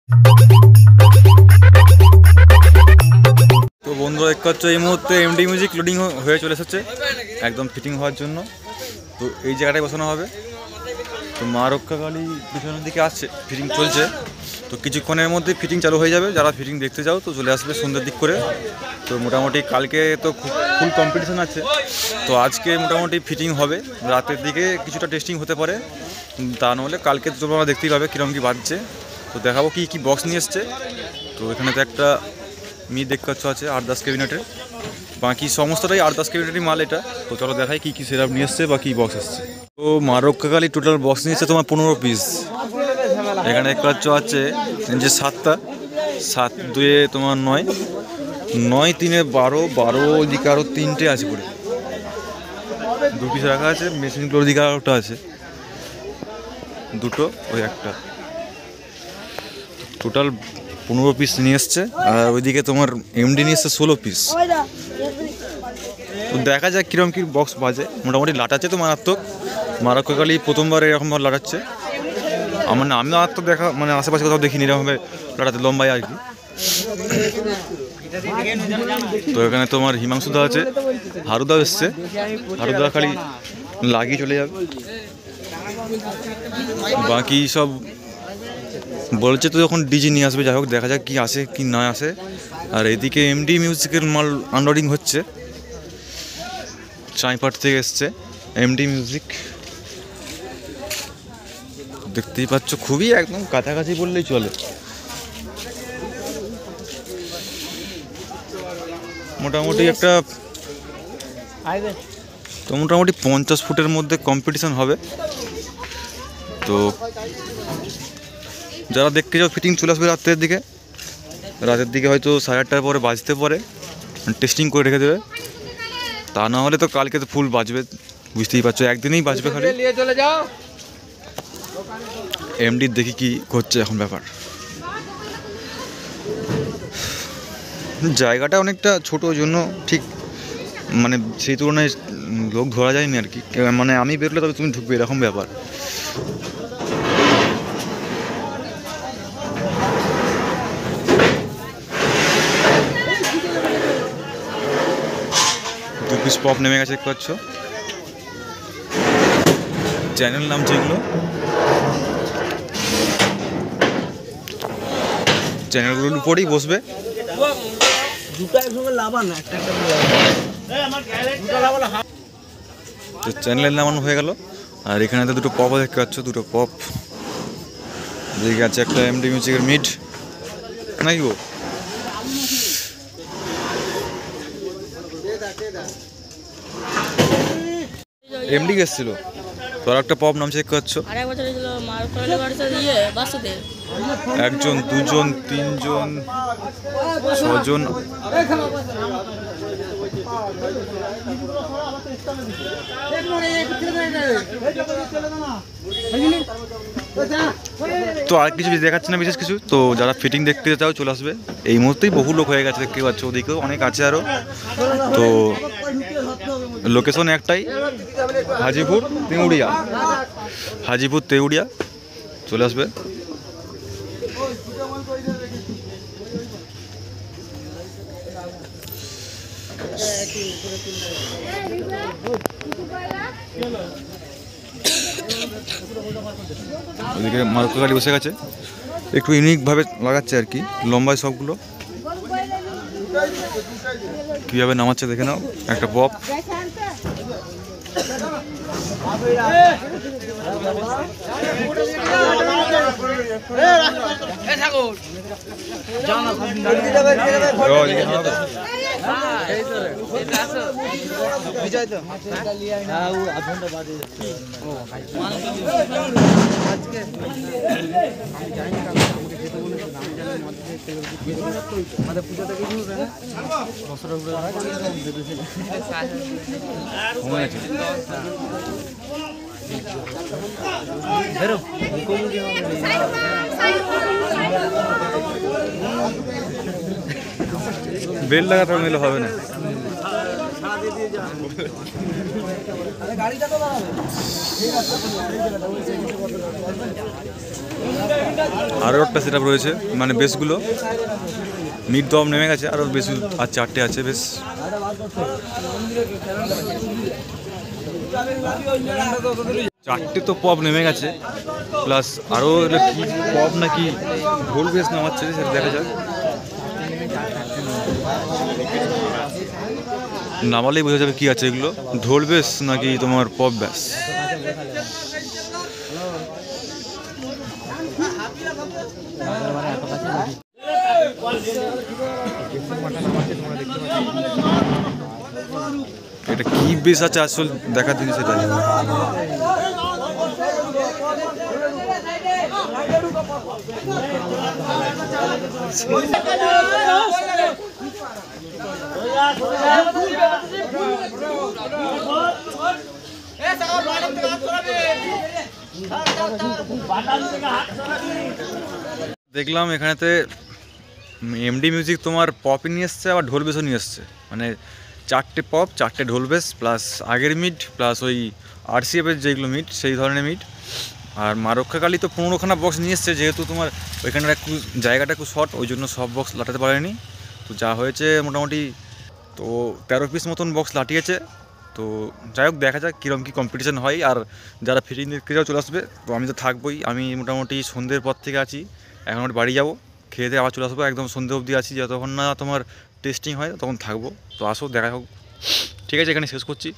তো বন্ধুরা দেখতে পাচ্ছ এই মুহূর্তে এমডি মিউজিক লোডিং হয়ে চলে এসেছে একদম ফিটিং হওয়ার জন্য। তো এই জায়গাটায় বসানো হবে। তো মা রক্ষাকালী পিছনের দিকে আসছে, ফিটিং চলছে। তো কিছুক্ষণের মধ্যে ফিটিং চালু হয়ে যাবে। যারা ফিটিং দেখতে যাও তো চলে আসবে সন্ধ্যের দিক করে। তো মোটামুটি কালকে তো ফুল কম্পিটিশান আছে। তো আজকে মোটামুটি ফিটিং হবে, রাতের দিকে কিছুটা টেস্টিং হতে পারে, তা নাহলে কালকে তোমরা দেখতেই পাবে কীরকম কী বাজছে। তো দেখাবো কী কী বক্স নিয়ে এসছে। তো এখানে তো একটা দেখতে পাচ্ছ আছে 8-10 ক্যাবিনেটের, বাকি সমস্তটাই 8-10 ক্যাবিনেটেরই মাল এটা। তো চলো দেখাই কী কী সেটআপ নিয়ে এসছে বা কী বক্স এসছে। তো মা রক্ষাকালী টোটাল বক্স নিয়ে এসছে তোমার 15 পিস। এখানে দেখতে পাচ্ছ আছে যে 7টা, 7 2 তোমার 9, 9 3 12, 12 ওইদিকে আরও 3টে আছে করে, 2 পিস রাখা আছে। মেশিনগুলোর দিকে আরোটা আছে, 2টো ওই একটা, টোটাল 15 পিস নিয়ে এসছে। আর ওইদিকে তোমার এমডি নিয়ে এসছে 16 পিস। তো দেখা যাক কীরকম কী বক্স বাজে। মোটামুটি লাটাচ্ছে তো মারাত্মক। মা রক্ষাকালী প্রথমবার এরকমভাবে লাটাচ্ছে। আমার না, আমি আর তো দেখা মানে আশেপাশে কোথাও দেখিনি এরকমভাবে লাটাতে লম্বায় আর কি। তো এখানে তোমার হিমাংশুদা আছে, হারুদা এসছে। হারুদা খালি লাগিয়ে চলে যাবে, বাকি সব বলছে তো যখন ডিজি নিয়ে আসবে। যাই হোক দেখা যাক কি আসে কি না আসে। আর এদিকে এমডি মিউজিকের মাল আনলোডিং হচ্ছে, চাঁইপাট থেকে এসছে এমডি মিউজিক। দেখতেই পাচ্ছ খুবই একদম কাছাকাছি বললেই চলে। মোটামুটি একটা তো মোটামুটি 50 ফুটের মধ্যে কম্পিটিশান হবে। তো যারা দেখতে যাও ফিটিং চলে আসবে রাতের দিকে হয়তো 8:30টার পরে বাজতে পারে, টেস্টিং করে রেখে দেবে। তা না হলে তো কালকে তো ফুল বাজবে, বুঝতেই পারছো একদিনেই বাজবে খালি। এমডির দেখি কি করছে এখন ব্যাপার। জায়গাটা অনেকটা ছোট জন্য ঠিক মানে সেই তুলনায় লোক ধরা যায়নি আর কি। মানে আমি বেরোলে তবে তুমি ঢুকবে এরকম ব্যাপার। দু পিস পপ নেমে গেছে দেখতে পাচ্ছ। চ্যানেল নাম যেগুলো চ্যানেলগুলোর উপরেই বসবে। তো চ্যানেলের নামানো হয়ে গেল। আর এখানে তো 2টো পপও দেখতে পাচ্ছ, 2টো পপ। দেখে আছে একটা এমডি মিউজিকের মিড নাকি গো। এমডি এসেছিল, তোর একটা পপ নামছে দেখতে পাচ্ছ। 1 জন 2 জন 3 জন 6 জন। তো আর কিছু দেখাচ্ছে না বিশেষ কিছু। তো যারা ফিটিং দেখতে চাও চলে আসবে। এই মুহূর্তেই বহু লোক হয়ে গেছে দেখতে পাচ্ছ, ওদিকেও অনেক আছে আরও। তো লোকেশন একটাই, হাজিপুর তেউড়িয়া চলে আসবে। ওদিকে মারুকা গাড়ি বসে গেছে, একটু ইউনিকভাবে লাগাচ্ছে আর কি, লম্বায় সবগুলো। কীভাবে নামাচ্ছে দেখে নাও। একটা পপ, বেল লাগাতে নিলে হবে না। আরও একটা সেট আপ রয়েছে, মানে বেসগুলো মিড দম নেমে গেছে, আরও বেশ আর 4টে আছে বেশ। চারটে তো পপ নেমে গেছে, প্লাস আরও কি পপ নাকি ঢোল বেস নামাচ্ছে সেটা দেখা যাক। নামালেই বোঝা যাবে কি আছে এগুলো, ঢোল বেস নাকি তোমার পপ ব্যাস। এটা কি বেস আছে আসল দেখার দিন সেটাই। দেখলাম এখানেতে এমডি মিউজিক তোমার পপই নিয়ে এসছে, আবার ঢোল বেসও নিয়ে এসছে, মানে 4টে পপ 4টে ঢোল বেস প্লাস আগের মিড প্লাস ওই আরসিএফের যেগুলো মিড সেই ধরনের মিড। আর মা রক্ষাকালী তো 15খানা বক্স নিয়ে এসছে, যেহেতু তোমার ওইখানটা একটু জায়গাটা একটু শর্ট, ওই জন্য সব বক্স লাটাতে পারেনি। তো যা হয়েছে মোটামুটি তো 13 পিস মতন বক্স লাটিয়েছে। তো যাই হোক, দেখা যাক কীরকম কী কম্পিটিশান হয়। আর যারা ফিটিং দেখতেও চলে আসবে, তো আমি তো থাকবোই। আমি মোটামুটি সন্ধ্যের পর থেকে আছি, এখন বাড়ি যাবো, খেয়ে দিয়ে আবার চলে আসবো, একদম সন্ধ্যে অবধি আছি, যতক্ষণ না তোমার টেস্টিং হয় তখন থাকবো। তো আসো, দেখা হোক। ঠিক আছে, এখানে শেষ করছি।